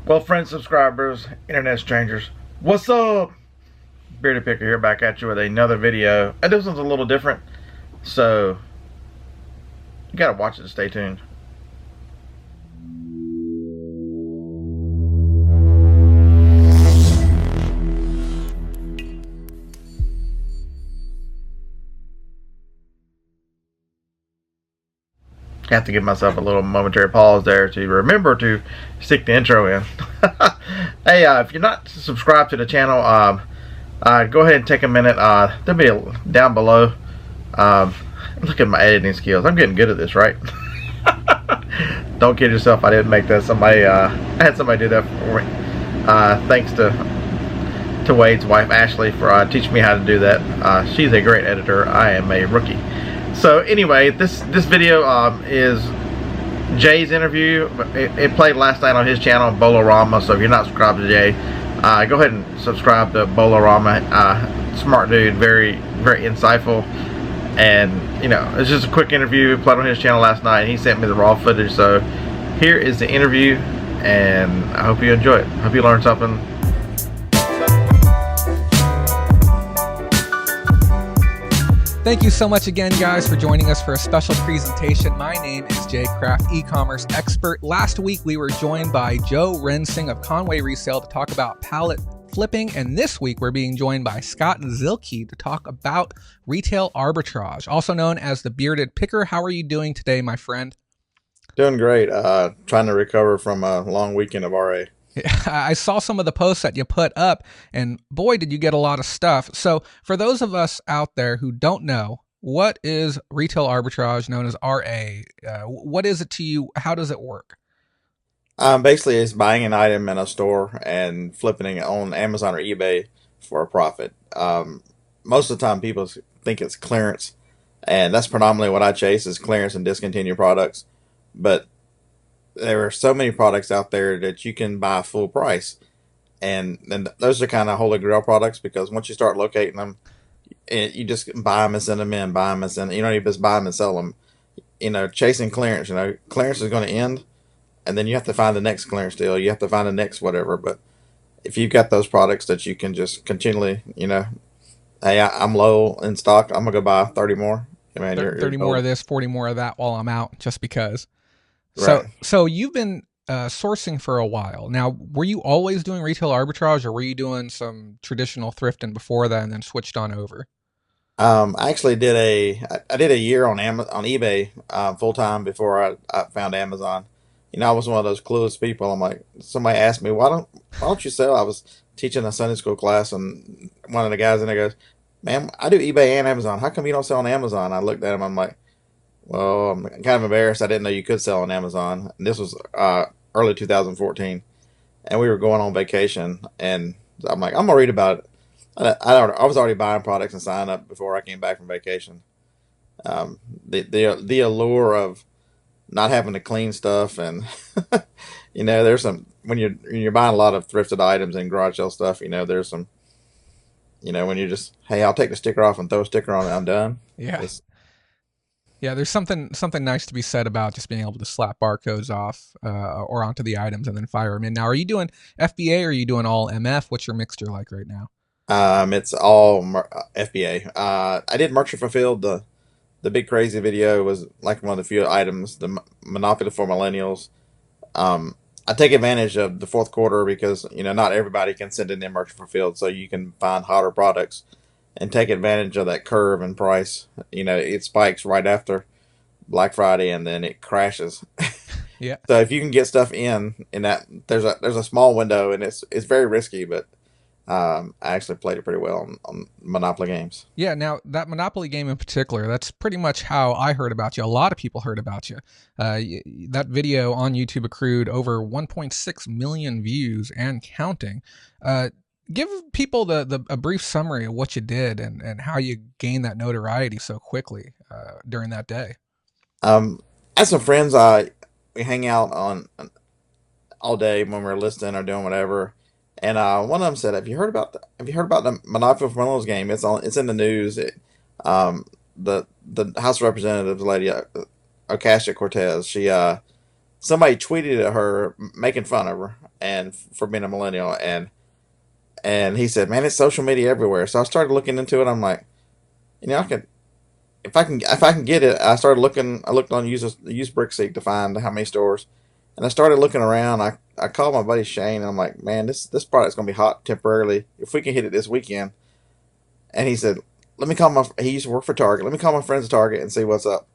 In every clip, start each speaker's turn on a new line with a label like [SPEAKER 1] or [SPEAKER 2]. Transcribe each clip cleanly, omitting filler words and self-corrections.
[SPEAKER 1] Well, friends, subscribers, internet strangers, what's up? Bearded Picker here, back at you with another video. And this one's a little different, so you gotta watch it to stay tuned. Have to give myself a little momentary pause there to remember to stick the intro in. Hey, if you're not subscribed to the channel, go ahead and take a minute. There'll be down below. Look at my editing skills. I'm getting good at this, right? Don't kid yourself. I didn't make that. I had somebody do that for me. Thanks to Wade's wife Ashley for teaching me how to do that. She's a great editor. I am a rookie. So anyway, this video is Jay's interview. It played last night on his channel, Bolo Rama. So if you're not subscribed to Jay, go ahead and subscribe to Bolo Rama. Smart dude, very insightful, and you know, it's just a quick interview. Played on his channel last night, and he sent me the raw footage. So here is the interview, and I hope you enjoy it. I hope you learn something.
[SPEAKER 2] Thank you so much again, guys, for joining us for a special presentation. My name is Jay Kraft, e-commerce expert. Last week, we were joined by Joe Rensing of Conway Resale to talk about pallet flipping. And this week, we're being joined by Scott Zilke to talk about retail arbitrage, also known as the Bearded Picker. How are you doing today, my friend?
[SPEAKER 1] Doing great. Trying to recover from a long weekend of RA.
[SPEAKER 2] I saw some of the posts that you put up, and boy, did you get a lot of stuff. So for those of us out there who don't know, what is retail arbitrage, known as RA? What is it to you? How does it work?
[SPEAKER 1] Basically, it's buying an item in a store and flipping it on Amazon or eBay for a profit. Most of the time, people think it's clearance, and that's predominantly what I chase is clearance and discontinued products. But there are so many products out there that you can buy full price, and those are kind of holy grail products because once you start locating them, you just buy them and send them in, buy them and send them. You don't even just buy them and sell them. You know, chasing clearance. You know, clearance is going to end, and then you have to find the next clearance deal. You have to find the next whatever. But if you've got those products that you can just continually, you know, hey, I'm low in stock. I'm gonna go buy 30 more. I mean,
[SPEAKER 2] 30 more of this, 40 more of that while I'm out, just because.
[SPEAKER 1] Right.
[SPEAKER 2] So you've been sourcing for a while now. Were you always doing retail arbitrage, or were you doing some traditional thrifting before that and then switched on over?
[SPEAKER 1] I actually did I did a year on on eBay full time before I found Amazon. You know, I was one of those clueless people. I'm like, somebody asked me, why don't you sell? I was teaching a Sunday school class, and one of the guys in there goes, "Man, I do eBay and Amazon. How come you don't sell on Amazon?" I looked at him. I'm like, well, I'm kind of embarrassed. I didn't know you could sell on Amazon. And this was early 2014, and we were going on vacation. And I'm like, I'm gonna read about it. I was already buying products and signing up before I came back from vacation. The allure of not having to clean stuff, and you know, there's some when you're buying a lot of thrifted items and garage sale stuff. You know, there's some, you know, when you just, hey, I'll take the sticker off and throw a sticker on it. I'm done.
[SPEAKER 2] Yeah. Yeah, there's something nice to be said about just being able to slap barcodes off or onto the items and then fire them in. Now, are you doing FBA or are you doing all MF? What's your mixture like right now?
[SPEAKER 1] It's all FBA. I did Merchant Fulfilled. The big crazy video was like one of the few items. The Monopoly for Millennials. I take advantage of the fourth quarter because, you know, not everybody can send it in Merchant Fulfilled, so you can find hotter products and take advantage of that curve in price. You know, it spikes right after Black Friday and then it crashes.
[SPEAKER 2] Yeah.
[SPEAKER 1] So if you can get stuff in that, there's a small window, and it's very risky, but I actually played it pretty well on Monopoly games.
[SPEAKER 2] Yeah, now that Monopoly game in particular, that's pretty much how I heard about you. A lot of people heard about you. That video on YouTube accrued over 1.6 million views and counting. Give people a brief summary of what you did and how you gained that notoriety so quickly during that day.
[SPEAKER 1] As some friends, we hang out on all day when we're listening or doing whatever. And one of them said, "Have you heard about the Monopoly for Millennials game? It's in the news. The House of Representatives lady, Ocasio Cortez, she somebody tweeted at her making fun of her, and for being a millennial. And he said, man, it's social media everywhere. So I started looking into it. I'm like, I could, if I can get it. I started looking. I looked on use BrickSeek to find how many stores, and I started looking around. I called my buddy Shane, and I'm like, man, this product's gonna be hot temporarily if we can hit it this weekend. And he said, let me call he used to work for Target. Let me call my friends at Target and see what's up.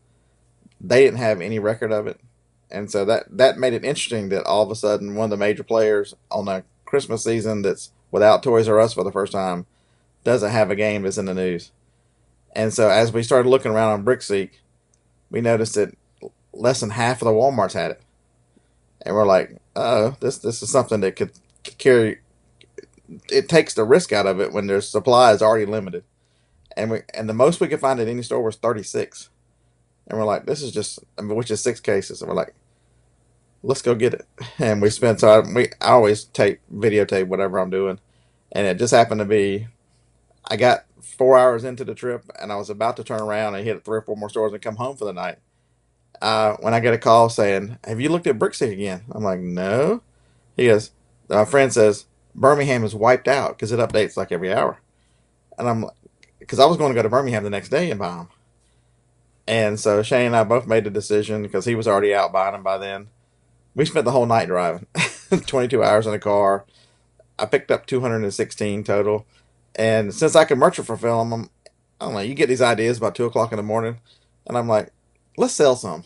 [SPEAKER 1] They didn't have any record of it. And so that made it interesting that all of a sudden one of the major players on a Christmas season that's without Toys R Us for the first time doesn't have a game that's in the news. And so as we started looking around on BrickSeek, we noticed that less than half of the Walmarts had it. And we're like, oh, this is something that could carry. It takes the risk out of it when their supply is already limited. And the most we could find at any store was 36. And we're like, this is just, which is 6 cases. And we're like, let's go get it. And we spent time. I always videotape whatever I'm doing. And it just happened to be, I got 4 hours into the trip and I was about to turn around and hit 3 or 4 more stores and come home for the night. When I get a call saying, have you looked at BrickSeek again? I'm like, no. He goes, my friend says, Birmingham is wiped out because it updates like every hour. And I'm like, because I was going to go to Birmingham the next day and buy them. And so Shane and I both made the decision because he was already out buying them by then. We spent the whole night driving, 22 hours in a car. I picked up 216 total. And since I can merchant fulfill them, I don't know, you get these ideas about 2 o'clock in the morning. And I'm like, let's sell some.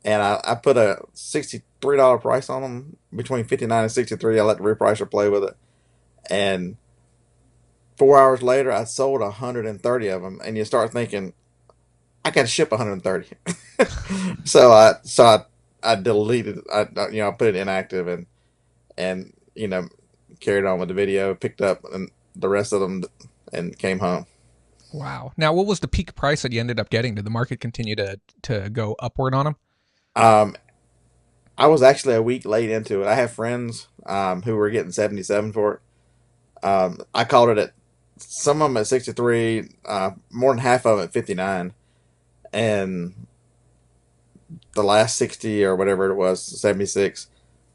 [SPEAKER 1] And I put a $63 price on them, between $59 and $63. I let the repricer play with it. And 4 hours later, I sold 130 of them. And you start thinking, I got to ship 130. So I deleted. I put it inactive and carried on with the video. Picked up and the rest of them and came home.
[SPEAKER 2] Wow. Now, what was the peak price that you ended up getting? Did the market continue to go upward on them?
[SPEAKER 1] I was actually a week late into it. I have friends who were getting 77 for it. I called it at some of them at 63, more than half of them at 59, and the last 60 or whatever it was, 76.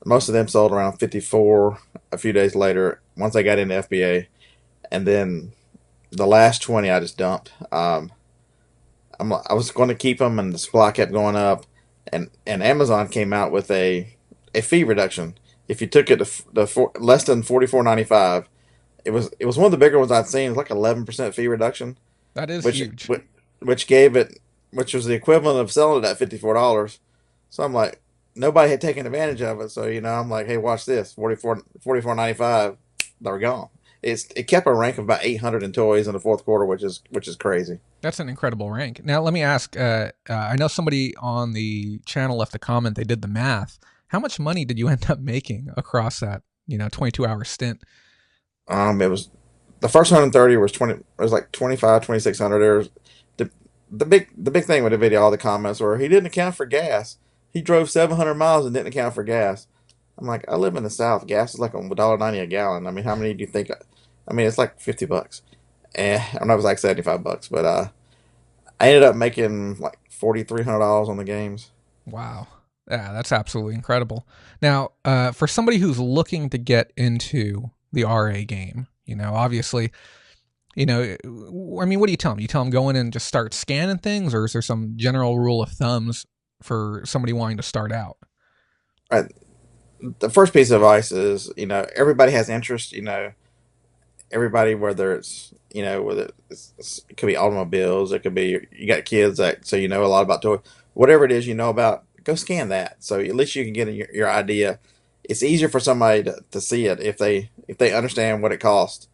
[SPEAKER 1] Most of them sold around 54 a few days later once I got into FBA, and then the last 20 I just dumped. I was going to keep them, and the supply kept going up, and Amazon came out with a fee reduction. If you took it to less than $44.95, it was one of the bigger ones I'd seen. It was like 11% fee reduction.
[SPEAKER 2] That is huge.
[SPEAKER 1] Which was the equivalent of selling it at $54. So I'm like, nobody had taken advantage of it. So I'm like, hey, watch this, $44.95. They're gone. It kept a rank of about 800 in toys in the fourth quarter, which is crazy.
[SPEAKER 2] That's an incredible rank. Now let me ask. I know somebody on the channel left a comment. They did the math. How much money did you end up making across that 22-hour stint?
[SPEAKER 1] It was the first 130 was 20. It was like 2,600. There was the big thing with the video. All the comments were, he didn't account for gas. He drove 700 miles and didn't account for gas. I'm like, I live in the South. Gas is like $1.90 a gallon. I mean, how many do you think? I mean, it's like $50. And I don't know, it was like $75. But I ended up making like $4,300 on the games.
[SPEAKER 2] Wow. Yeah, that's absolutely incredible. Now, for somebody who's looking to get into the RA game, obviously, I mean, what do you tell them? You tell them go in and just start scanning things, or is there some general rule of thumbs for somebody wanting to start out?
[SPEAKER 1] Right. The first piece of advice is, everybody has interest, everybody, whether it's, it could be automobiles, it could be, you got kids so a lot about toys, whatever it is about, go scan that. So at least you can get your idea. It's easier for somebody to see it if they understand what it costs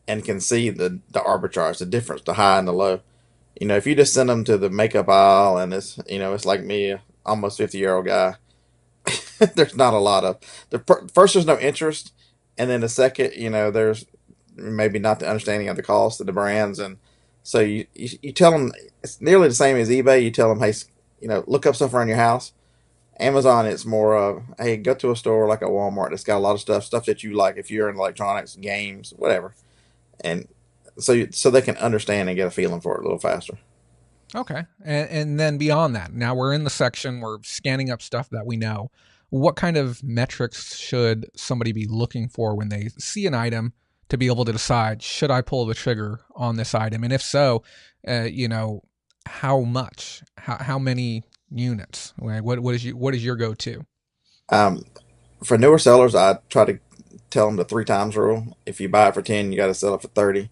[SPEAKER 1] and can see the arbitrage, the difference, the high and the low. If you just send them to the makeup aisle and it's like me, almost 50-year-old guy, there's not a lot of first, there's no interest. And then the second, there's maybe not the understanding of the cost of the brands. And so you tell them it's nearly the same as eBay. You tell them, hey, look up stuff around your house. Amazon, it's more of, hey, go to a store like a Walmart that's got a lot of stuff that you like if you're in electronics, games, whatever. And so they can understand and get a feeling for it a little faster.
[SPEAKER 2] Okay. And then beyond that, now we're in the section, we're scanning up stuff that we know. what kind of metrics should somebody be looking for when they see an item to be able to decide, should I pull the trigger on this item? And if so, how much, how many units? Like, what is your go-to?
[SPEAKER 1] Um, for newer sellers, I try to tell them the 3 times rule. If you buy it for 10, you got to sell it for 30.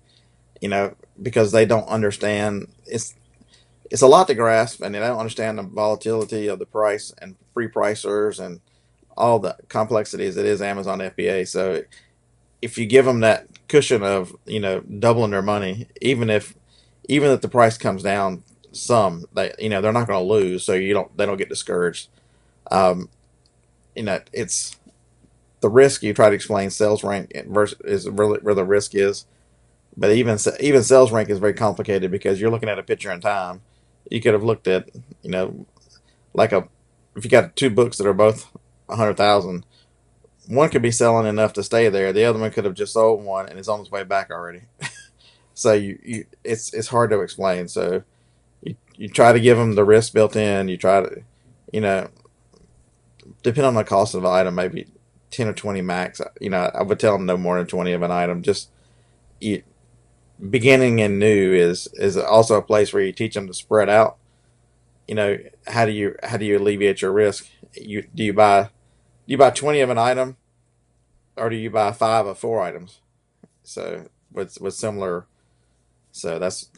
[SPEAKER 1] Because they don't understand. It's a lot to grasp, and they don't understand the volatility of the price and free pricers and all the complexities that is Amazon FBA. So if you give them that cushion of doubling their money, even if the price comes down some, they're not going to lose. So they don't get discouraged. Um, it's the risk. You try to explain sales rank versus is really where the risk is. But even sales rank is very complicated because you're looking at a picture in time. You could have looked at, like if you got 2 books that are both 100,000, one could be selling enough to stay there. The other one could have just sold one and it's on its way back already. So it's hard to explain. So you try to give them the risk built in. You try to, depending on the cost of the item, maybe 10 or 20 max. I would tell them no more than 20 of an item. Just beginning and new is also a place where you teach them to spread out. How do you alleviate your risk? Do you buy 20 of an item, or do you buy 5 of 4 items? So with similar. So that's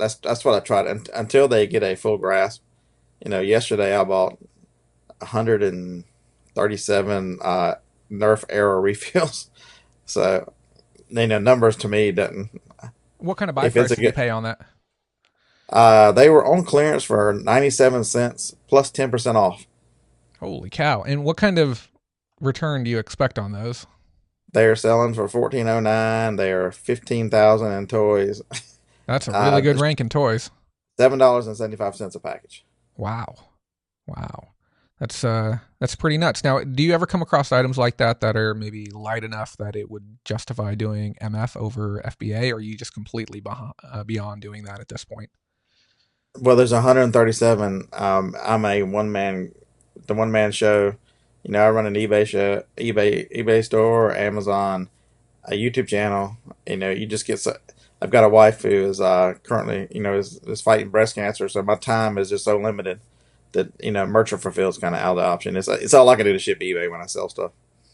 [SPEAKER 1] what I tried until they get a full grasp. Yesterday I bought 137 Nerf arrow refills. So numbers to me doesn't.
[SPEAKER 2] What kind of buy price did you pay on that?
[SPEAKER 1] They were on clearance for 97 cents plus 10% off.
[SPEAKER 2] Holy cow. And what kind of return do you expect on those?
[SPEAKER 1] They're selling for $14.09. They are $15,000 in toys.
[SPEAKER 2] That's a really good rank in toys.
[SPEAKER 1] $7.75 a package.
[SPEAKER 2] Wow. That's pretty nuts. Now, do you ever come across items like that are maybe light enough that it would justify doing MF over FBA, or are you just completely beyond doing that at this point?
[SPEAKER 1] Well, there's 137. I'm the one man show. I run an eBay show, eBay store, Amazon, a YouTube channel. You just get. I've got a wife who is currently, is fighting breast cancer, so my time is just so limited that merchant fulfilled is kind of out of the option. It's all I can do to ship eBay when I sell stuff.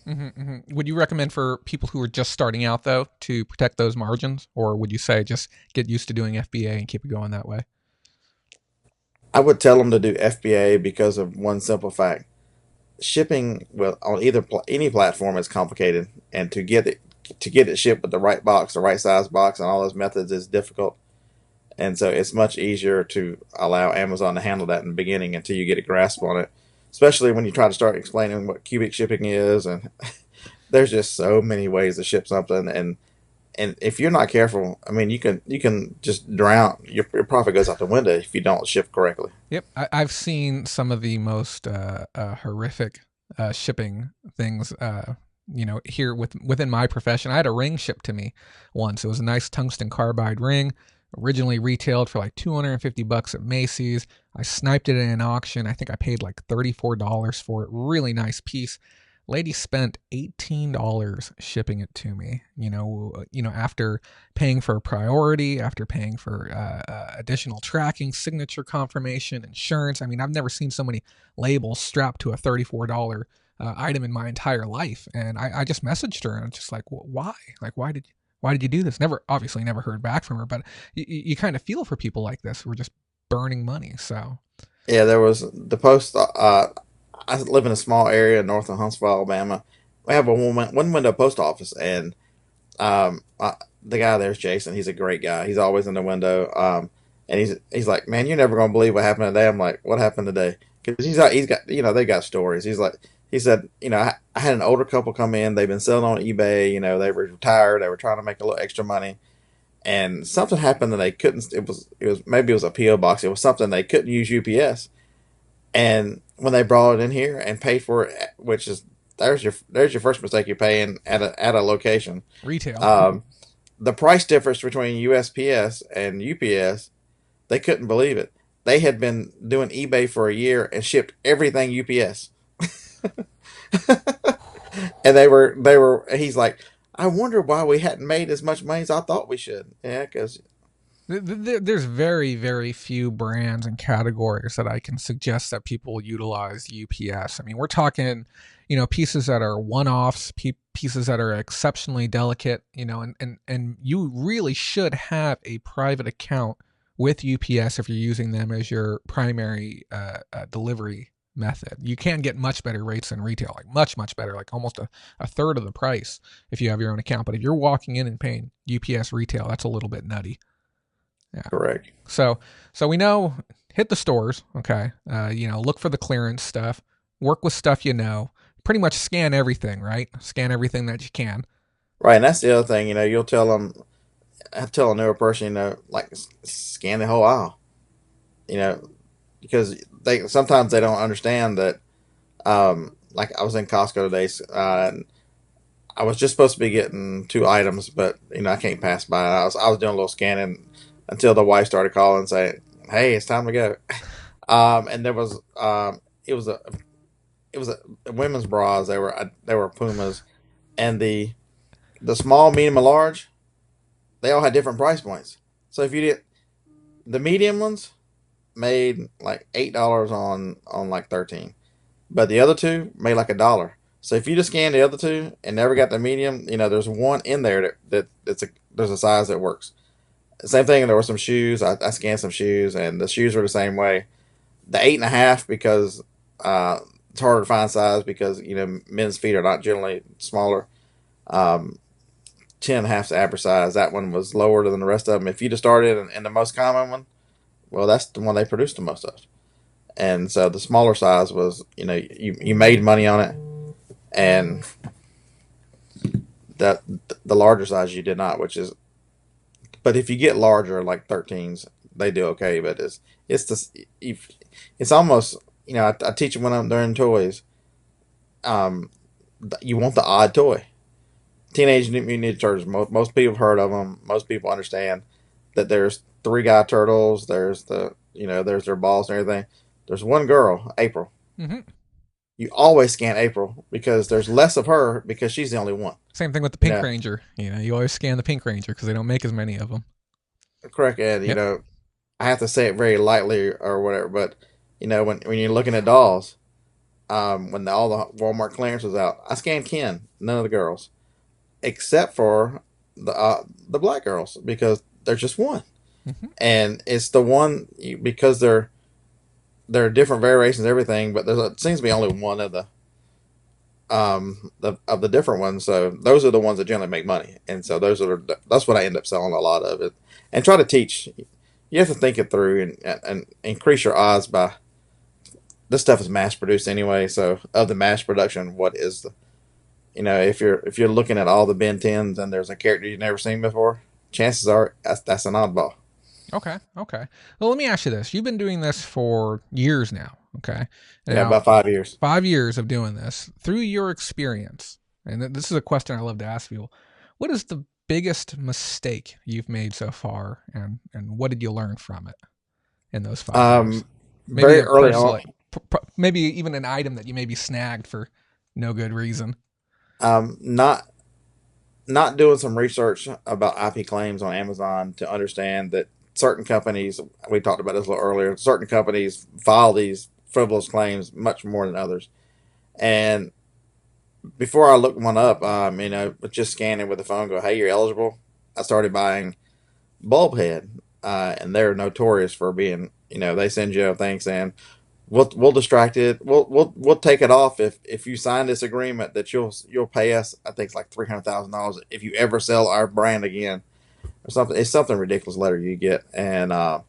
[SPEAKER 2] Mm-hmm, mm-hmm. Would you recommend for people who are just starting out though to protect those margins, or would you say just get used to doing FBA and keep it going that way?
[SPEAKER 1] I would tell them to do FBA because of one simple fact: shipping on any platform is complicated, and to get it shipped with the right box, the right size box, and all those methods is difficult. And so it's much easier to allow Amazon to handle that in the beginning until you get a grasp on it, especially when you try to start explaining what cubic shipping is. And there's just so many ways to ship something. And if you're not careful, you can just drown. Your profit goes out the window if you don't ship correctly.
[SPEAKER 2] Yep. I've seen some of the most horrific shipping things, here within my profession. I had a ring shipped to me once. It was a nice tungsten carbide ring, originally retailed for like $250 at Macy's. I sniped it in an auction. I think I paid like $34 for it. Really nice piece. Lady spent $18 shipping it to me. After paying for priority, after paying for additional tracking, signature confirmation, insurance. I've never seen so many labels strapped to a $34 item in my entire life. And I just messaged her and I'm just like, why? Like, why did you do this? Obviously never heard back from her, but you kind of feel for people like this who are just burning money. So
[SPEAKER 1] yeah, there was the post. I live in a small area north of Huntsville, Alabama. We have a one window post office, and the guy there's Jason. He's a great guy. He's always in the window. And he's like, man, you're never gonna believe what happened today. I'm like, what happened today? Because he's got they got stories. He said, I had an older couple come in. They've been selling on eBay. They were retired. They were trying to make a little extra money, and something happened that they couldn't. It was maybe it was a PO box. It was something they couldn't use UPS. And when they brought it in here and paid for it, which is there's your first mistake, you're paying at a location
[SPEAKER 2] retail.
[SPEAKER 1] The price difference between USPS and UPS, they couldn't believe it. They had been doing eBay for a year and shipped everything UPS. And they were. He's like, I wonder why we hadn't made as much money as I thought we should. Yeah, because
[SPEAKER 2] There's very, very few brands and categories that I can suggest that people utilize UPS. I mean, we're talking, pieces that are one-offs, pieces that are exceptionally delicate, and you really should have a private account with UPS if you're using them as your primary delivery method. You can get much better rates than retail, like much, much better, like almost a third of the price if you have your own account. But if you're walking in and paying UPS retail, that's a little bit nutty. Yeah.
[SPEAKER 1] correct.
[SPEAKER 2] So we know, hit the stores. Okay. Look for the clearance stuff, work with stuff, pretty much scan everything, right? Scan everything that you can.
[SPEAKER 1] Right, and that's the other thing. You'll tell them, I tell a newer person, like scan the whole aisle. Because sometimes they don't understand that. Like I was in Costco today, and I was just supposed to be getting 2 items, but I can't pass by. I was doing a little scanning until the wife started calling and saying, "Hey, it's time to go." And there was it was a women's bras. They were Pumas, and the small, medium, and large, they all had different price points. So if you did the medium ones, made like $8 on like 13, but the other two made like $1. So if you just scan the other two and never got the medium, there's one in there there's a size that works. Same thing. There were some shoes. I scanned some shoes, and the shoes were the same way. The 8.5, because it's harder to find size because men's feet are not generally smaller. 10.5 is the average size. That one was lower than the rest of them. If you just started in the most common one, well, that's the one they produced the most of. And so the smaller size was, you made money on it, and the larger size you did not, but if you get larger, like 13s, they do okay. But it's almost, I teach them when I'm doing toys. You want the odd toy. Teenage Mutant Ninja Turtles. Most people have heard of them. Most people understand that there's 3 guy turtles. There's there's their balls and everything. There's one girl, April.
[SPEAKER 2] Mm-hmm.
[SPEAKER 1] You always scan April because there's less of her because she's the only one.
[SPEAKER 2] Same thing with the Pink Ranger. You always scan the Pink Ranger because they don't make as many of them.
[SPEAKER 1] Correct, Ed. Yep. I have to say it very lightly or whatever, but when you're looking at dolls, when all the Walmart clearance was out, I scanned Ken, none of the girls, except for the black girls, because there's just one, and it's the one because there are different variations of everything, but there seems to be only one of the different ones. So those are the ones that generally make money, and so that's what I end up selling a lot of it, and try to teach. You have to think it through and increase your odds by. This stuff is mass produced anyway, so of the mass production, what is the, if you're looking at all the Ben 10s and there's a character you've never seen before, chances are that's an oddball.
[SPEAKER 2] Okay. Well, let me ask you this. You've been doing this for years now, okay?
[SPEAKER 1] Now, about 5 years.
[SPEAKER 2] 5 years of doing this. Through your experience, and this is a question I love to ask people, what is the biggest mistake you've made so far, and what did you learn from it in those 5 years? Maybe
[SPEAKER 1] very early on.
[SPEAKER 2] Maybe even an item that you maybe snagged for no good reason.
[SPEAKER 1] Not doing some research about IP claims on Amazon to understand that certain companies, we talked about this a little earlier, certain companies file these frivolous claims much more than others. And before I looked one up, just scanning with the phone, go, hey, you're eligible. I started buying Bulbhead, and they're notorious for being, they send you a thing saying, we'll distract it. We'll take it off if you sign this agreement that you'll pay us. I think it's like $300,000 if you ever sell our brand again, or something. It's something ridiculous letter you get, and I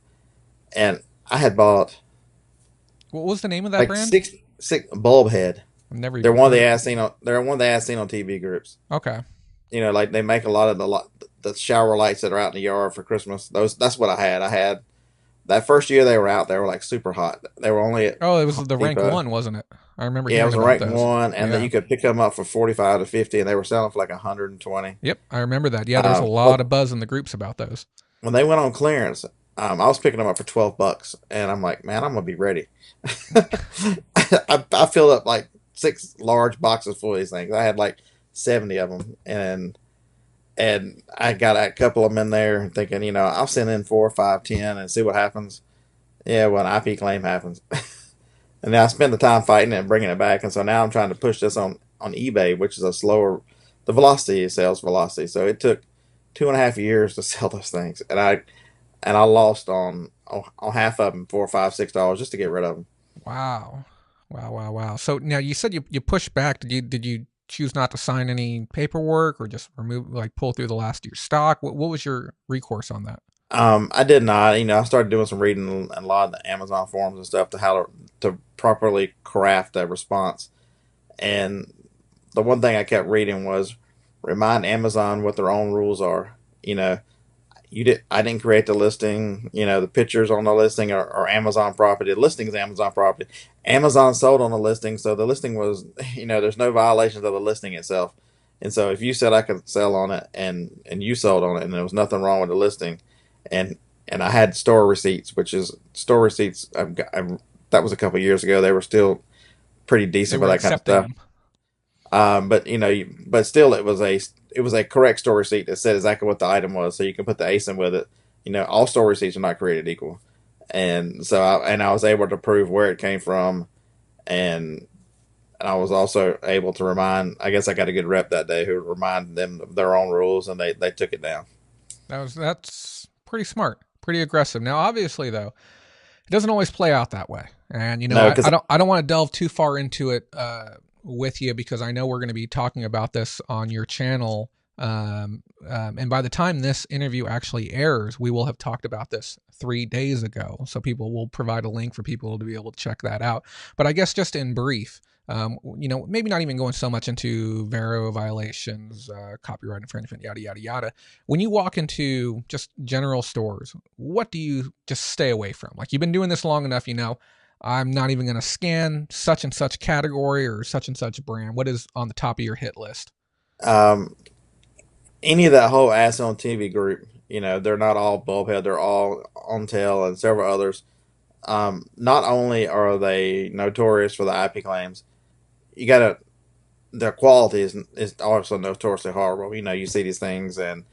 [SPEAKER 1] had bought.
[SPEAKER 2] What was the name of that brand?
[SPEAKER 1] Six Bulbhead.
[SPEAKER 2] They're
[SPEAKER 1] one they asked seen on. They're one they asked seen on TV groups.
[SPEAKER 2] Okay.
[SPEAKER 1] Like they make a lot of the shower lights that are out in the yard for Christmas. That's what I had. I had. That first year they were out, they were like super hot. They were only at
[SPEAKER 2] it was the rank 1, wasn't it? I remember.
[SPEAKER 1] Yeah, it was a rank 1, and then you could pick them up for 45 to 50, and they were selling for like 120.
[SPEAKER 2] Yep, I remember that. Yeah, there was a lot of buzz in the groups about those.
[SPEAKER 1] When they went on clearance, I was picking them up for $12, and I'm like, man, I'm gonna be ready. I filled up like 6 large boxes full of these things. I had like 70 of them, and I got a couple of them in there thinking, I'll send in 4, 5, 10 and see what happens. Yeah, well, an IP claim happens. And then I spent the time fighting it and bringing it back. And so now I'm trying to push this on eBay, which is the velocity is sales velocity. So it took 2.5 years to sell those things. And I lost on half of them, $4, $5, $6 just to get rid of them.
[SPEAKER 2] Wow. Wow. So now you said you pushed back. Did you choose not to sign any paperwork or just pull through the last of your stock? What was your recourse on that?
[SPEAKER 1] I did not. I started doing some reading and a lot of the Amazon forums and stuff to how to properly craft a response. And the one thing I kept reading was remind Amazon what their own rules are. I didn't create the listing. The pictures on the listing are Amazon property. The listing is Amazon property. Amazon sold on the listing, so the listing was, there's no violations of the listing itself. And so if you said I could sell on it and you sold on it and there was nothing wrong with the listing, and I had store receipts, which is store receipts. That was a couple of years ago. They were still pretty decent for that kind of stuff. But still, it was a correct store receipt that said exactly what the item was, so you can put the ASIN with it. All store receipts are not created equal, and so I was able to prove where it came from, and I was also able to remind. I guess I got a good rep that day who reminded them of their own rules, and they took it down.
[SPEAKER 2] That's pretty smart, pretty aggressive. Now, obviously, though, it doesn't always play out that way, and
[SPEAKER 1] No,
[SPEAKER 2] I don't want to delve too far into it with you because I know we're going to be talking about this on your channel, and by the time this interview actually airs, we will have talked about this 3 days ago. So people will provide a link for people to be able to check that out. But I guess just in brief. Maybe not even going so much into Vero violations, copyright infringement, yada, yada, yada. When you walk into just general stores, what do you just stay away from? Like, you've been doing this long enough, I'm not even going to scan such and such category or such and such brand. What is on the top of your hit list?
[SPEAKER 1] Any of that whole ass on TV group, they're not all Bulbhead, they're all On Tail and several others. Not only are they notorious for the IP claims, their quality is also notoriously horrible. You see these things and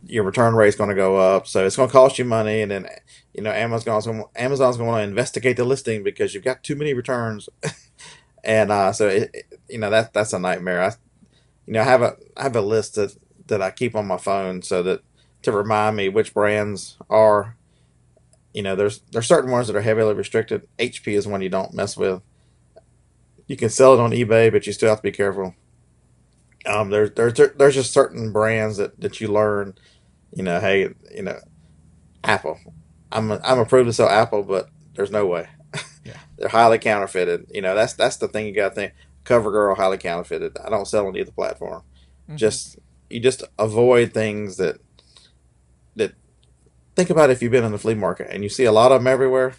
[SPEAKER 1] your return rate's going to go up, so it's going to cost you money, and then Amazon's going to want to investigate the listing because you've got too many returns, and so that's a nightmare. I have a list that I keep on my phone so that to remind me which brands are. There's certain ones that are heavily restricted. HP is one you don't mess with. You can sell it on eBay, but you still have to be careful. There's just certain brands that you learn. Hey, Apple. I'm approved to sell Apple, but there's no way.
[SPEAKER 2] Yeah.
[SPEAKER 1] They're highly counterfeited. That's the thing you got to think. CoverGirl, highly counterfeited. I don't sell on either platform. Mm-hmm. You just avoid things that. Think about if you've been in the flea market and you see a lot of them everywhere.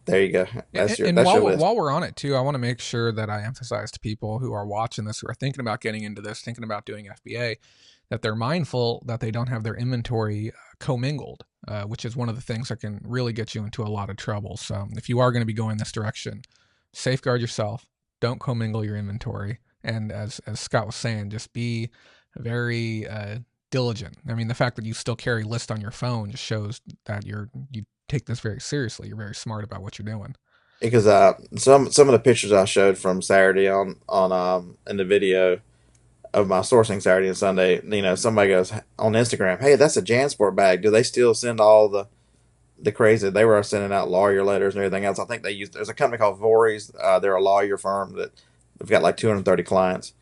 [SPEAKER 1] There you go. That's your list.
[SPEAKER 2] While we're on it too, I want to make sure that I emphasize to people who are watching this, who are thinking about getting into this, thinking about doing FBA, that they're mindful that they don't have their inventory commingled, which is one of the things that can really get you into a lot of trouble. So if you are going to be going this direction, safeguard yourself. Don't commingle your inventory. And as Scott was saying, just be very diligent. I mean, the fact that you still carry list on your phone just shows that you take this very seriously. You're very smart about what you're doing.
[SPEAKER 1] Because some of the pictures I showed from Saturday on in the video of my sourcing Saturday and Sunday, somebody goes on Instagram, hey, that's a JanSport bag. Do they still send all the crazy? They were sending out lawyer letters and everything else. I think there's a company called Voorhees. They're a lawyer firm that they've got like 230 clients.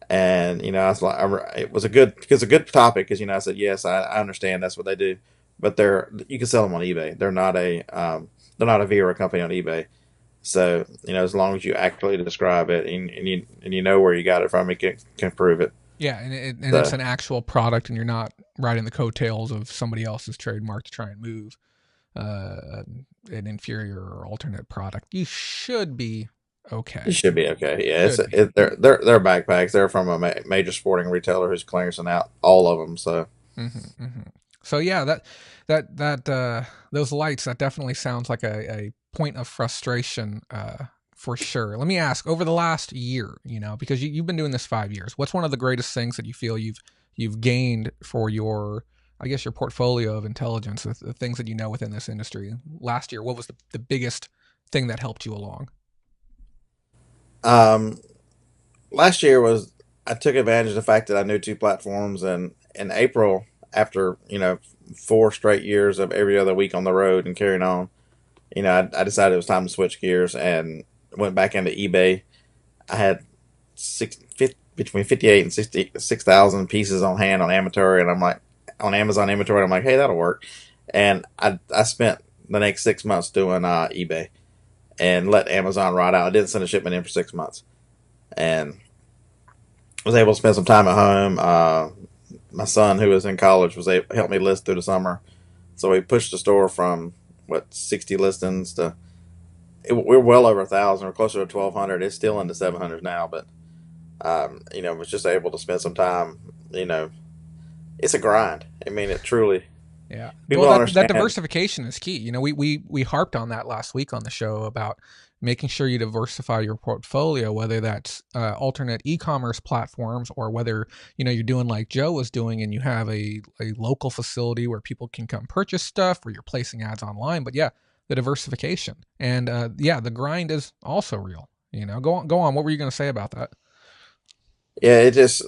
[SPEAKER 1] And I was like, it was a good topic because I said yes, I understand that's what they do, but you can sell them on eBay. They're not a Vera company on eBay, so as long as you accurately describe it and you know where you got it from, you can prove it.
[SPEAKER 2] Yeah, and it's an actual product, and you're not riding the coattails of somebody else's trademark to try and move an inferior or alternate product. You should be. Okay.
[SPEAKER 1] It should be okay. Yeah, they're backpacks. They're from a major sporting retailer who's clearancing out all of them. So,
[SPEAKER 2] So yeah, that those lights, that definitely sounds like a point of frustration for sure. Let me ask, over the last year, because you've been doing this 5 years, what's one of the greatest things that you feel you've gained for your, I guess, your portfolio of intelligence, the things that you know within this industry? Last year, what was the biggest thing that helped you along?
[SPEAKER 1] Last year was, I took advantage of the fact that I knew two platforms, and in April, after 4 straight years of every other week on the road and carrying on, I decided it was time to switch gears and went back into eBay. I had between 58 and 66,000 pieces on hand on inventory, and I'm like, on Amazon inventory, I'm like, hey, that'll work. And I spent the next 6 months doing eBay and let Amazon ride out. I didn't send a shipment in for 6 months, and was able to spend some time at home. My son, who was in college, was able to help me list through the summer. So we pushed the store from 60 listings to, we're well over 1,000. We're closer to 1,200. It's still in the 700s now, but was just able to spend some time. It's a grind. I mean, it truly.
[SPEAKER 2] Yeah.
[SPEAKER 1] People
[SPEAKER 2] Well,
[SPEAKER 1] don't
[SPEAKER 2] that
[SPEAKER 1] understand.
[SPEAKER 2] diversification is key. We harped on that last week on the show about making sure you diversify your portfolio, whether that's alternate e-commerce platforms or whether, you're doing like Joe was doing and you have a local facility where people can come purchase stuff, or you're placing ads online. But yeah, the diversification. And the grind is also real. Go on. What were you going to say about that?
[SPEAKER 1] Yeah, it just,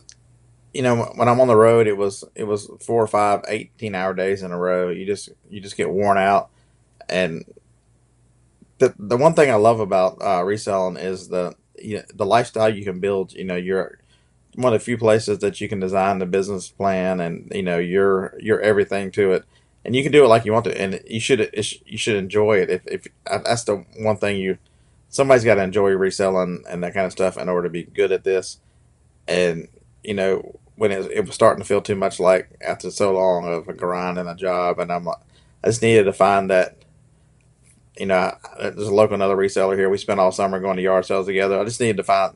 [SPEAKER 1] when I'm on the road, it was 4 or 5 18-hour days in a row. You just get worn out. And the one thing I love about reselling is the lifestyle you can build. You're one of the few places that you can design the business plan, and you're everything to it, and you can do it like you want to, and you should enjoy it. If that's the one thing, somebody's got to enjoy reselling and that kind of stuff in order to be good at this. And when it was starting to feel too much like, after so long of a grind and a job, and I just needed to find that. There's another reseller here. We spent all summer going to yard sales together. I just need to find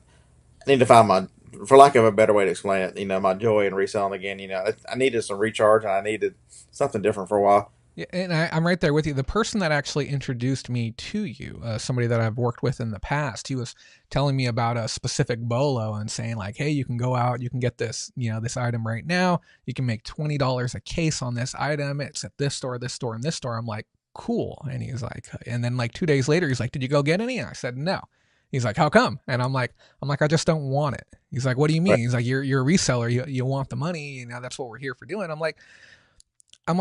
[SPEAKER 1] my, for lack of a better way to explain it, my joy in reselling again. I needed some recharge, and I needed something different for a while.
[SPEAKER 2] Yeah, and I'm right there with you. The person that actually introduced me to you, somebody that I've worked with in the past, he was telling me about a specific Bolo and saying like, hey, you can go out, you can get this, this item right now. You can make $20 a case on this item. It's at this store, this store, and this store. I'm like, cool. And he's like, and then like 2 days later, he's like, did you go get any? And I said, no. He's like, how come? And I'm like, I just don't want it. He's like, what do you mean?
[SPEAKER 1] Right.
[SPEAKER 2] He's like, you're a reseller. You want the money. That's what we're here for doing. I'm like,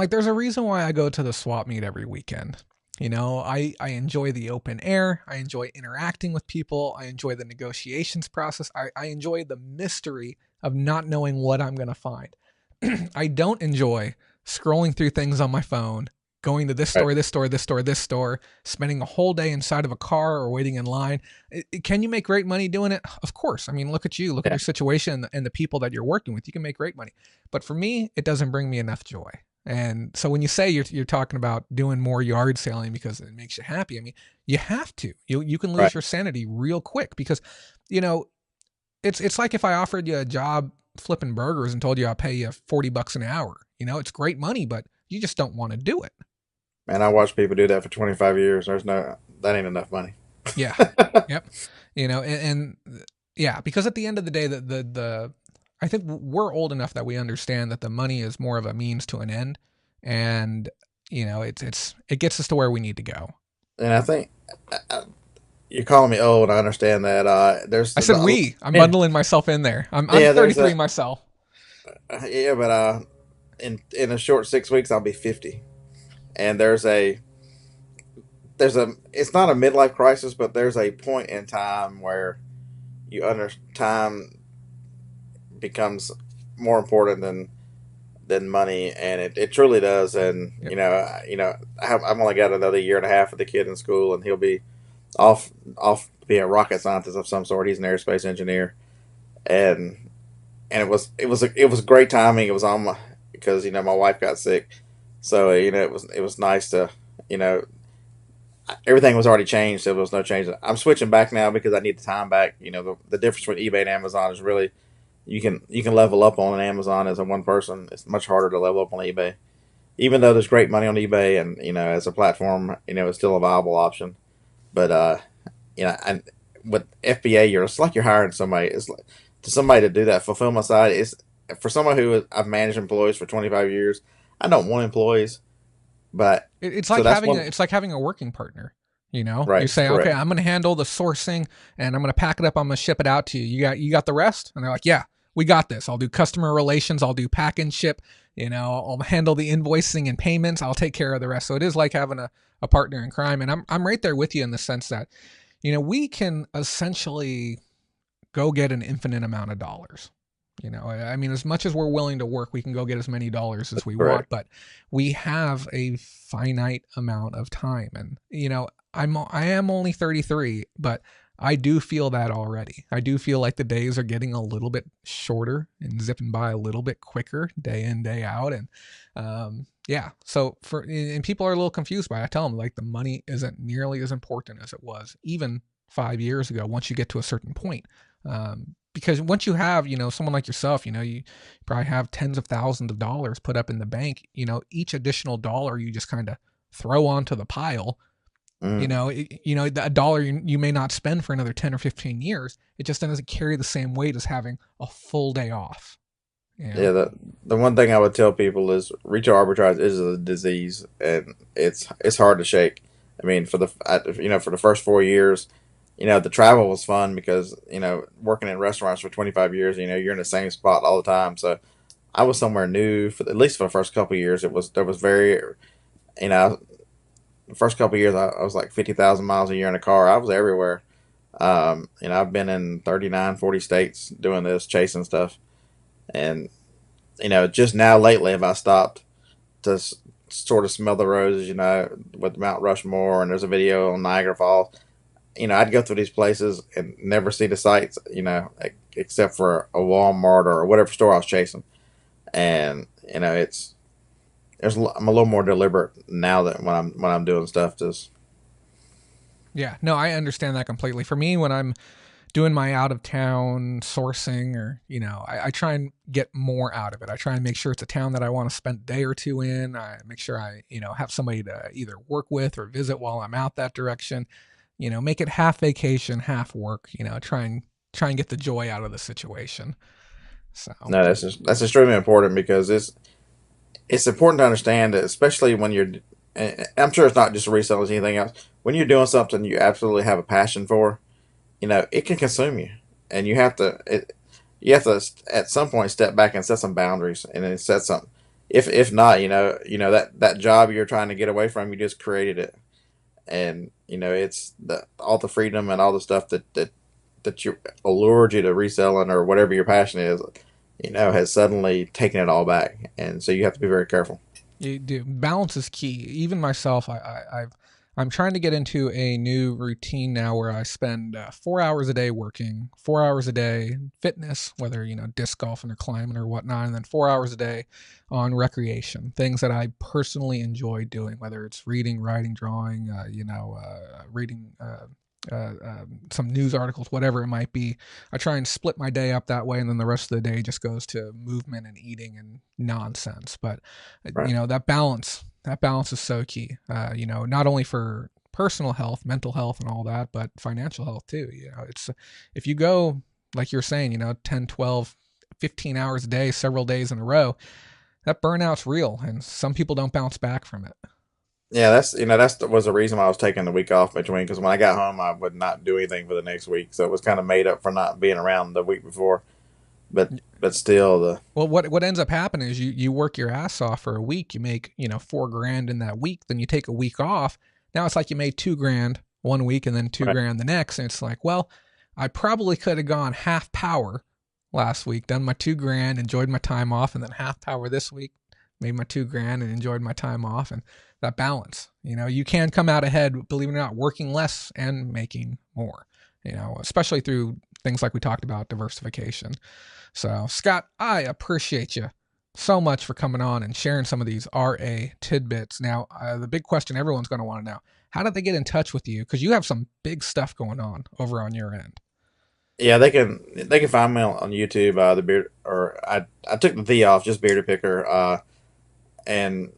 [SPEAKER 2] there's a reason why I go to the swap meet every weekend. I enjoy the open air. I enjoy interacting with people. I enjoy the negotiations process. I enjoy the mystery of not knowing what I'm going to find. I don't enjoy scrolling through things on my phone, going to this store, this store, this store, this store, spending a whole day inside of a car or waiting in line. Can you make great money doing it? Of course. I mean, look at you, look at your situation and the people that you're working with. You can make great money. But for me, it doesn't bring me enough joy. And so when you say you're talking about doing more yard selling because it makes you happy, I mean, you have to. You can lose your sanity real quick because, it's like if I offered you a job flipping burgers and told you I'll pay you $40 an hour. It's great money, but you just don't want to do it.
[SPEAKER 1] Man, I watched people do that for 25 years. That ain't enough money.
[SPEAKER 2] Yeah. Yep. And yeah, because at the end of the day, the I think we're old enough that we understand that the money is more of a means to an end, and it gets us to where we need to go.
[SPEAKER 1] And I think you're calling me old. I understand that.
[SPEAKER 2] I said I'm bundling myself in there. I'm 33 myself.
[SPEAKER 1] Yeah, but in a short 6 weeks, I'll be 50. And it's not a midlife crisis, but there's a point in time where time becomes more important than money, and it truly does. And yep. I've only got another year and a half with the kid in school, and he'll be off to be a rocket scientist of some sort. He's an aerospace engineer, and it was great timing. It was because my wife got sick. So, it was nice to, everything was already changed. So there was no change. I'm switching back now because I need the time back. The difference between eBay and Amazon is really, you can level up on Amazon as a one person. It's much harder to level up on eBay, even though there's great money on eBay and, as a platform, it's still a viable option. But, and with FBA, it's like you're hiring somebody. It's like to somebody to do that fulfillment side. Is for someone I've managed employees for 25 years. I don't want employees, but
[SPEAKER 2] It's
[SPEAKER 1] so
[SPEAKER 2] like
[SPEAKER 1] that's
[SPEAKER 2] having
[SPEAKER 1] one.
[SPEAKER 2] it's like having a working partner. You know, you
[SPEAKER 1] Right,
[SPEAKER 2] say, okay,
[SPEAKER 1] correct.
[SPEAKER 2] I'm going to handle the sourcing and I'm going to pack it up. I'm going to ship it out to you. You got the rest? And they're like, yeah, we got this. I'll do customer relations. I'll do pack and ship. You know, I'll handle the invoicing and payments. I'll take care of the rest. So it is like having a partner in crime. And I'm right there with you in the sense that, you know, we can essentially go get an infinite amount of dollars. You know, I mean, as much as we're willing to work, we can go get as many dollars as we want,
[SPEAKER 1] Correct.
[SPEAKER 2] but we have a finite amount of time. And, you know, I am only 33, but I do feel that already. I do feel like the days are getting a little bit shorter and zipping by a little bit quicker day in, day out. And, yeah, so and people are a little confused by it. I tell them like the money isn't nearly as important as it was even 5 years ago once you get to a certain point. Because once you have, you know, someone like yourself, you know, you probably have tens of thousands of dollars put up in the bank, you know, each additional dollar you just kind of throw onto the pile, you
[SPEAKER 1] Mm.
[SPEAKER 2] know, a dollar you may not spend for another 10 or 15 years. It just doesn't carry the same weight as having a full day off, you know?
[SPEAKER 1] Yeah, the one thing I would tell people is retail arbitrage is a disease, and it's hard to shake. I mean, for the first 4 years, the travel was fun because working in restaurants for 25 years, you're in the same spot all the time. So I was somewhere new for at least for the first couple of years. There was very you know the first couple of years I was like 50,000 miles a year in a car. I was everywhere. I've been in 39, 40 states doing this, chasing stuff. And, just now lately have I stopped to sort of smell the roses, with Mount Rushmore, and there's a video on Niagara Falls. I'd go through these places and never see the sights, except for a Walmart or whatever store I was chasing. And, I'm a little more deliberate now that when I'm doing stuff, just.
[SPEAKER 2] Yeah, no, I understand that completely. For me, when I'm doing my out of town sourcing, or I try and get more out of it. I try and make sure it's a town that I want to spend a day or two in. I make sure I have somebody to either work with or visit while I'm out that direction. Make it half vacation, half work. Try and get the joy out of the situation. So
[SPEAKER 1] No, that's extremely important because it's important to understand that, especially when and I'm sure it's not just resale, it's anything else. When you're doing something you absolutely have a passion for, it can consume you, and you have to at some point step back and set some boundaries, and then set something. If not, that job you're trying to get away from, you just created it, and it's all the freedom and all the stuff that you allured you to reselling or whatever your passion is, has suddenly taken it all back, and so you have to be very careful.
[SPEAKER 2] you do. Balance is key. Even myself, I'm trying to get into a new routine now where I spend 4 hours a day working, 4 hours a day fitness, whether disc golfing or climbing or whatnot, and then 4 hours a day on recreation, things that I personally enjoy doing, whether it's reading, writing, drawing, reading. Some news articles, whatever it might be. I try and split my day up that way, and then the rest of the day just goes to movement and eating and nonsense. But
[SPEAKER 1] Right.
[SPEAKER 2] that balance is so key. Not only for personal health, mental health, and all that, but financial health too. It's if you go like you're saying, 10, 12, 15 hours a day, several days in a row, that burnout's real, and some people don't bounce back from it.
[SPEAKER 1] Yeah, was the reason why I was taking the week off between, because when I got home I would not do anything for the next week, so it was kind of made up for not being around the week before. But still,
[SPEAKER 2] Well, what ends up happening is you work your ass off for a week. You make $4,000 in that week. Then you take a week off. Now it's like you made $2,000 one week and then two
[SPEAKER 1] right,
[SPEAKER 2] grand the next. And it's like, well, I probably could have gone half power last week, done my $2,000, enjoyed my time off, and then half power this week, made my $2,000 and enjoyed my time off. And that balance, you can come out ahead, believe it or not, working less and making more. Especially through things like we talked about, diversification. So, Scott, I appreciate you so much for coming on and sharing some of these RA tidbits. Now, the big question everyone's going to want to know, how did they get in touch with you? Because you have some big stuff going on over on your end.
[SPEAKER 1] yeah, they can find me on YouTube. The beard, or I took the off, just bearded picker. And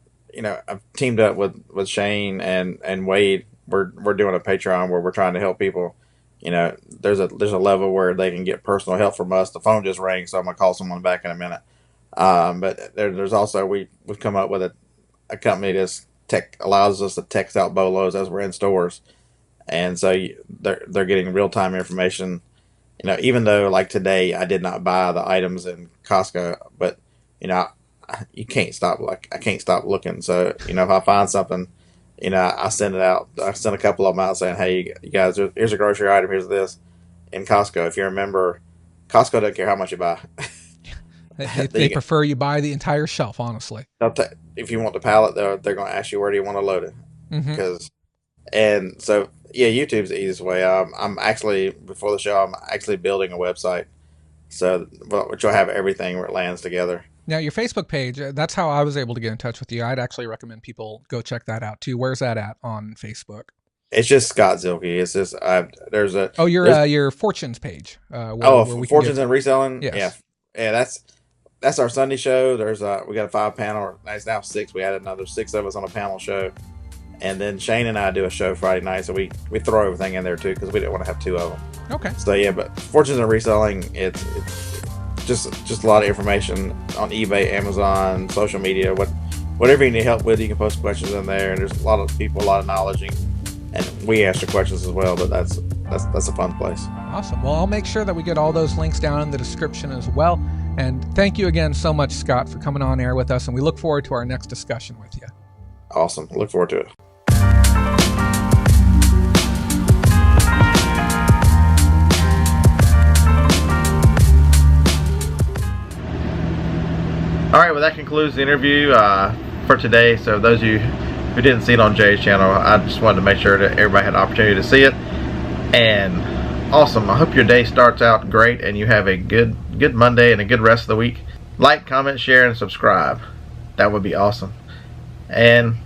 [SPEAKER 1] I've teamed up with Shane and Wade. We're doing a Patreon where we're trying to help people there's a level where they can get personal help from us. The phone just rang, so I'm gonna call someone back in a minute. But there's also we've come up with a company that's allows us to text out bolos as we're in stores, and so they're getting real time information. Even though like today I did not buy the items in Costco, but you can't stop. Like I can't stop looking. So if I find something, I send it out. I send a couple of them out saying, "Hey, you guys, here's a grocery item. Here's this." In Costco, if you remember, Costco doesn't care how much you buy.
[SPEAKER 2] They prefer you buy the entire shelf, honestly.
[SPEAKER 1] If you want the pallet, they're going to ask you where do you want to load it. And so YouTube's the easiest way. I'm actually before the show, I'm actually building a website, so which will have everything where it lands together.
[SPEAKER 2] Now, your Facebook page, that's how I was able to get in touch with you. I'd actually recommend people go check that out too. Where's that at on Facebook?
[SPEAKER 1] It's just Scott Zilke. It's just there's a
[SPEAKER 2] your Fortunes page.
[SPEAKER 1] Where Fortunes and Reselling.
[SPEAKER 2] Yes.
[SPEAKER 1] Yeah. That's our Sunday show. There's we got a 5-panel. It's now 6. We had another 6 of us on a panel show, and then Shane and I do a show Friday night. So we throw everything in there too because we didn't want to have 2 of them.
[SPEAKER 2] Okay.
[SPEAKER 1] So but Fortunes and Reselling, it's just a lot of information on eBay, Amazon, social media, whatever you need help with, you can post questions in there. And there's a lot of people, a lot of knowledge, and we answer questions as well. But that's a fun place.
[SPEAKER 2] Awesome. Well, I'll make sure that we get all those links down in the description as well. And thank you again so much, Scott, for coming on air with us. And we look forward to our next discussion with you.
[SPEAKER 1] Awesome. Look forward to it. All right, well, that concludes the interview for today. So those of you who didn't see it on Jay's channel, I just wanted to make sure that everybody had an opportunity to see it. And awesome. I hope your day starts out great and you have a good Monday and a good rest of the week. Like, comment, share, and subscribe. That would be awesome. And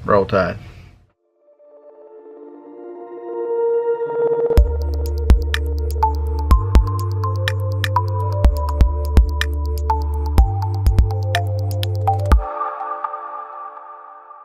[SPEAKER 1] roll tide.